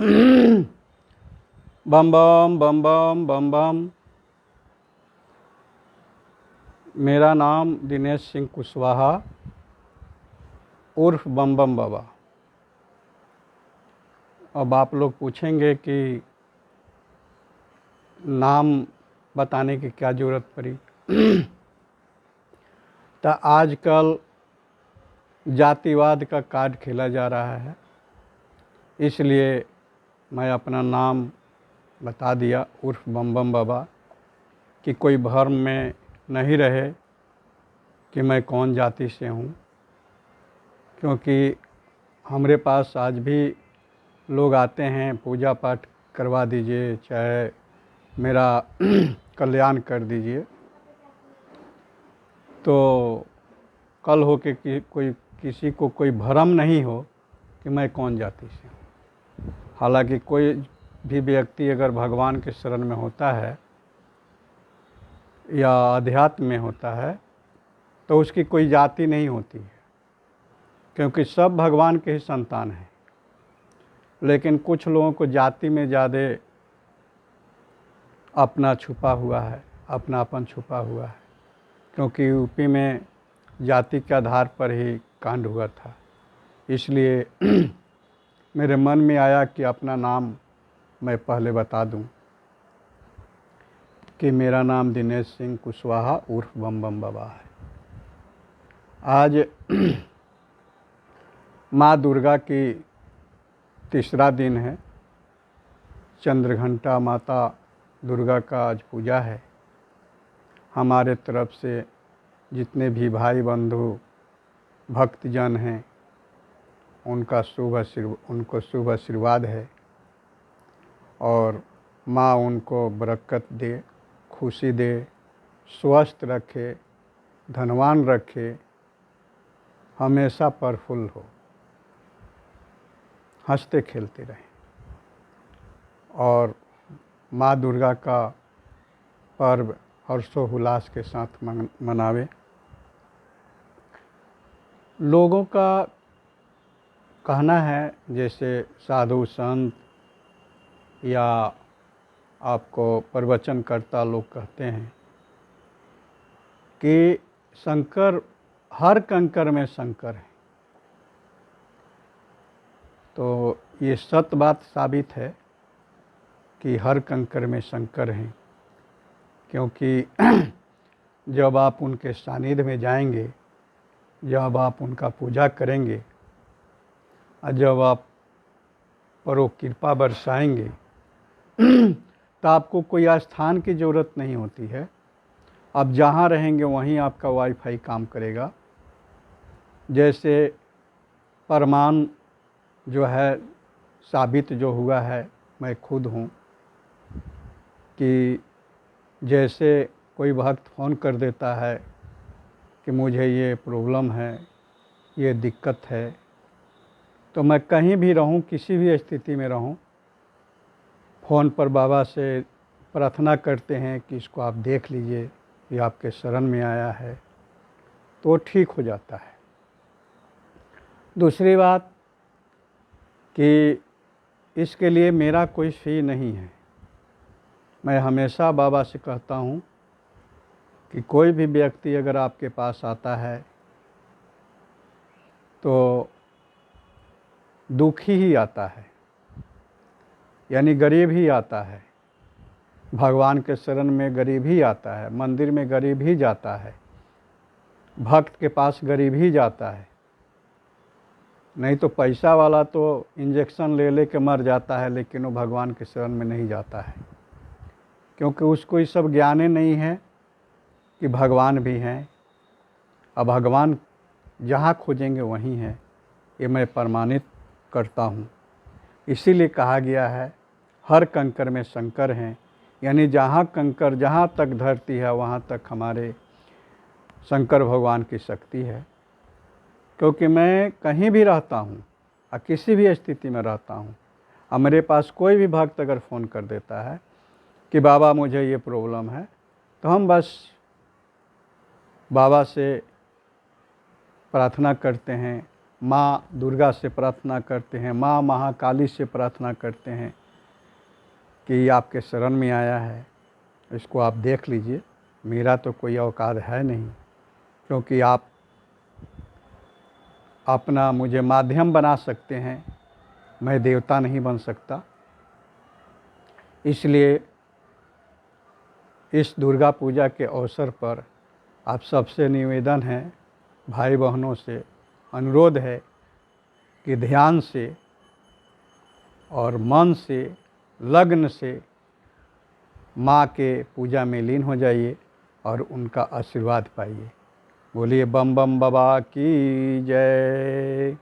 बम बम बम बम बम बम। मेरा नाम दिनेश सिंह कुशवाहा उर्फ बम बम बाबा। अब आप लोग पूछेंगे कि नाम बताने की क्या ज़रूरत पड़ी। तो आजकल जातिवाद का कार्ड खेला जा रहा है, इसलिए मैं अपना नाम बता दिया उर्फ बम बम बाबा, कि कोई भ्रम में नहीं रहे कि मैं कौन जाति से हूँ। क्योंकि हमारे पास आज भी लोग आते हैं, पूजा पाठ करवा दीजिए, चाहे मेरा कल्याण कर दीजिए, तो कल हो के किसी को कोई भ्रम नहीं हो कि मैं कौन जाति से हूँ। हालांकि कोई भी व्यक्ति अगर भगवान के शरण में होता है या अध्यात्म में होता है तो उसकी कोई जाति नहीं होती है, क्योंकि सब भगवान के ही संतान हैं। लेकिन कुछ लोगों को जाति में ज़्यादा अपना छुपा हुआ है, अपनापन छुपा हुआ है, क्योंकि यूपी में जाति के आधार पर ही कांड हुआ था। इसलिए मेरे मन में आया कि अपना नाम मैं पहले बता दूं कि मेरा नाम दिनेश सिंह कुशवाहा उर्फ बम बम बाबा है। आज माँ दुर्गा की तीसरा दिन है। चंद्रघंटा माता दुर्गा का आज पूजा है। हमारे तरफ से जितने भी भाई बंधु भक्तजन हैं उनको शुभ आशीर्वाद है, और माँ उनको बरकत दे, खुशी दे, स्वस्थ रखे, धनवान रखे, हमेशा प्रफुल्ल हो, हंसते खेलते रहें और माँ दुर्गा का पर्व हर्षोल्लास के साथ मनावे। लोगों का कहना है, जैसे साधु संत या आपको प्रवचनकर्ता लोग कहते हैं कि शंकर, हर कंकर में शंकर है। तो ये सत्य बात साबित है कि हर कंकर में शंकर हैं, क्योंकि जब आप उनके सानिध्य में जाएंगे, जब आप उनका पूजा करेंगे और जब आप पर वो कृपा बरसाएंगे तो आपको कोई स्थान की ज़रूरत नहीं होती है। आप जहाँ रहेंगे वहीं आपका वाईफाई काम करेगा। जैसे प्रमाण जो है साबित जो हुआ है, मैं खुद हूँ, कि जैसे कोई भक्त फ़ोन कर देता है कि मुझे ये प्रॉब्लम है, ये दिक्कत है, तो मैं कहीं भी रहूं, किसी भी स्थिति में रहूं, फ़ोन पर बाबा से प्रार्थना करते हैं कि इसको आप देख लीजिए, ये आपके शरण में आया है, तो ठीक हो जाता है। दूसरी बात कि इसके लिए मेरा कोई फ़ी नहीं है। मैं हमेशा बाबा से कहता हूँ कि कोई भी व्यक्ति अगर आपके पास आता है तो दुखी ही आता है, यानी गरीब ही आता है। भगवान के शरण में गरीब ही आता है, मंदिर में गरीब ही जाता है, भक्त के पास गरीब ही जाता है। नहीं तो पैसा वाला तो इंजेक्शन ले ले के मर जाता है, लेकिन वो भगवान के शरण में नहीं जाता है, क्योंकि उसको ये सब ज्ञान ही नहीं है कि भगवान भी हैं। अब भगवान जहाँ खोजेंगे वहीं है, ये मैं प्रमाणित करता हूँ। इसीलिए कहा गया है हर कंकर में शंकर हैं, यानी जहाँ कंकर, जहाँ तक धरती है वहाँ तक हमारे शंकर भगवान की शक्ति है। क्योंकि मैं कहीं भी रहता हूँ और किसी भी स्थिति में रहता हूँ, और मेरे पास कोई भी भक्त अगर फ़ोन कर देता है कि बाबा मुझे ये प्रॉब्लम है, तो हम बस बाबा से प्रार्थना करते हैं, माँ दुर्गा से प्रार्थना करते हैं, माँ महाकाली से प्रार्थना करते हैं कि ये आपके शरण में आया है, इसको आप देख लीजिए। मेरा तो कोई औकात है नहीं, क्योंकि आप अपना मुझे माध्यम बना सकते हैं, मैं देवता नहीं बन सकता। इसलिए इस दुर्गा पूजा के अवसर पर आप सबसे निवेदन है, भाई बहनों से अनुरोध है कि ध्यान से और मन से, लगन से माँ के पूजा में लीन हो जाइए और उनका आशीर्वाद पाइए। बोलिए बम बम बाबा की जय।